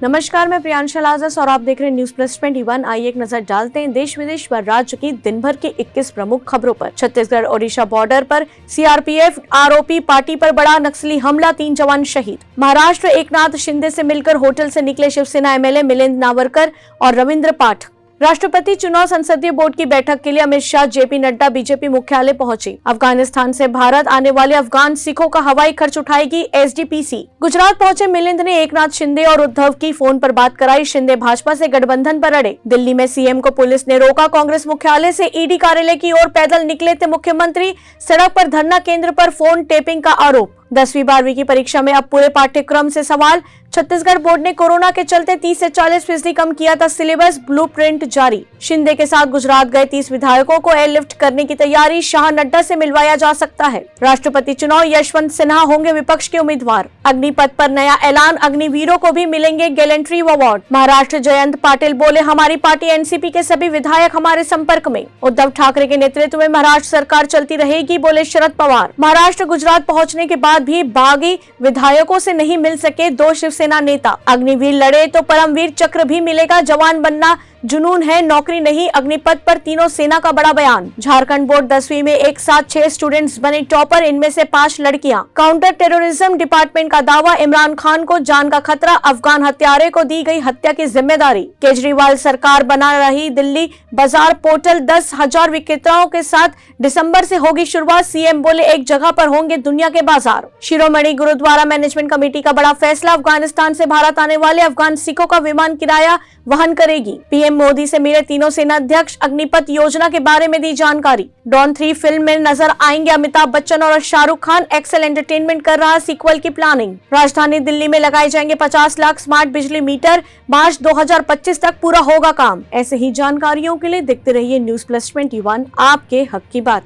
नमस्कार, मैं प्रियांशा लाजस और आप देख रहे हैं न्यूज प्लस 21। आइए एक नजर डालते हैं देश विदेश व राज्य की दिन भर की 21 प्रमुख खबरों पर। छत्तीसगढ़ ओडिशा बॉर्डर पर सीआरपीएफ आरोपी पार्टी पर बड़ा नक्सली हमला, 3 जवान शहीद। महाराष्ट्र एकनाथ शिंदे से मिलकर होटल से निकले शिवसेना एमएलए मिलिंद नावरकर और रविंद्र पाठक। राष्ट्रपति चुनाव संसदीय बोर्ड की बैठक के लिए अमित शाह, जेपी नड्डा बीजेपी मुख्यालय पहुंचे। अफगानिस्तान से भारत आने वाले अफगान सिखों का हवाई खर्च उठाएगी एसडीपीसी। गुजरात पहुंचे मिलिंद ने एकनाथ शिंदे और उद्धव की फोन पर बात कराई। शिंदे भाजपा से गठबंधन पर अड़े। दिल्ली में सीएम को पुलिस ने रोका। कांग्रेस मुख्यालय से ईडी कार्यालय की ओर पैदल निकले थे मुख्यमंत्री। सड़क पर धरना केंद्र पर फोन टेपिंग का आरोप। 10वीं 12वीं की परीक्षा में अब पूरे पाठ्यक्रम से सवाल। छत्तीसगढ़ बोर्ड ने कोरोना के चलते 30 से 40% कम किया था सिलेबस, ब्लूप्रिंट जारी। शिंदे के साथ गुजरात गए 30 विधायकों को एयरलिफ्ट करने की तैयारी। शाह, नड्डा से मिलवाया जा सकता है। राष्ट्रपति चुनाव, यशवंत सिन्हा होंगे विपक्ष के उम्मीदवार। अग्निपथ पर नया ऐलान, अग्निवीरों को भी मिलेंगे गैलेंट्री अवार्ड। महाराष्ट्र जयंत पाटिल बोले, हमारी पार्टी एनसीपी के सभी विधायक हमारे संपर्क में। उद्धव ठाकरे के नेतृत्व में महाराष्ट्र सरकार चलती रहेगी, बोले शरद पवार। महाराष्ट्र गुजरात पहुंचने के बाद भी बागी विधायकों से नहीं मिल सके 2 शिवसेना नेता। अग्निवीर लड़े तो परमवीर चक्र भी मिलेगा। जवान बनना जुनून है, नौकरी नहीं। अग्निपथ पर तीनों सेना का बड़ा बयान। झारखंड बोर्ड 10वीं में एक साथ 6 स्टूडेंट्स बने टॉपर, इनमें से 5 लड़कियां। काउंटर टेररिज्म डिपार्टमेंट का दावा, इमरान खान को जान का खतरा। अफगान हत्यारे को दी गई हत्या की जिम्मेदारी। केजरीवाल सरकार बना रही दिल्ली बाजार पोर्टल, 10,000 विक्रेताओं के साथ दिसंबर से होगी शुरुआत। सीएम बोले, एक जगह पर होंगे दुनिया के बाजार। शिरोमणि गुरुद्वारा मैनेजमेंट कमेटी का बड़ा फैसला, अफगानिस्तान से भारत आने वाले अफगान सिखों का विमान किराया वहन करेगी। पीएम मोदी से मिले तीनों सेनाध्यक्ष। अग्निपथ योजना के बारे में दी जानकारी। डॉन 3 फिल्म में नजर आएंगे अमिताभ बच्चन और शाहरुख खान। एक्सेल एंटरटेनमेंट कर रहा सीक्वल की प्लानिंग। राजधानी दिल्ली में लगाए जाएंगे 50 लाख स्मार्ट बिजली मीटर। मार्च 2025 तक पूरा होगा काम। ऐसे ही जानकारियों के लिए देखते रहिए न्यूज प्लस 21, आपके हक की बात।